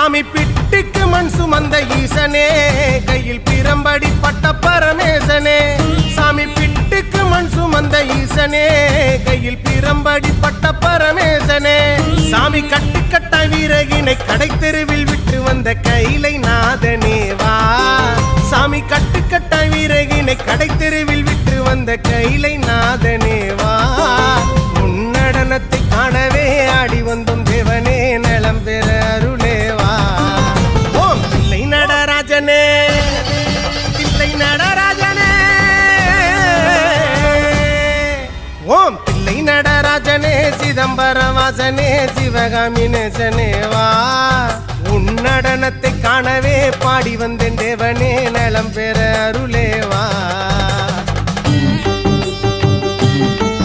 சாமி பிட்டுக்கு மண் சுமந்த ஈசனே, கையில் பிரம்படி பட்ட பரமேசனே. சாமி பிட்டுக்கு மண் சுமந்த ஈசனே, கையில் பிரம்படி பட்ட பரமேசனே. சாமி கட்டுக்கட்ட வீரகினை கடை தெருவில் விட்டு வந்த கைலை நாதனே வா. சாமி கட்டுக்கட்ட வீரகினை கடை தெருவில் விட்டு வந்த கைலை நாதனே வா. உன்னடனத்தை காணவே ஆடி வந்தோம் தேவனே, நலம் பெற அருளேவா. ஓம் தில்லை நடராஜனே, தில்லை நடராஜனே. ஓம் தில்லை நடராஜனே, சிதம்பரவாசனே, சிவகாமி நேசனே வா. உன்னடனத்தை காணவே பாடி வந்தேன் தேவனே, நலம் பெற அருளேவா.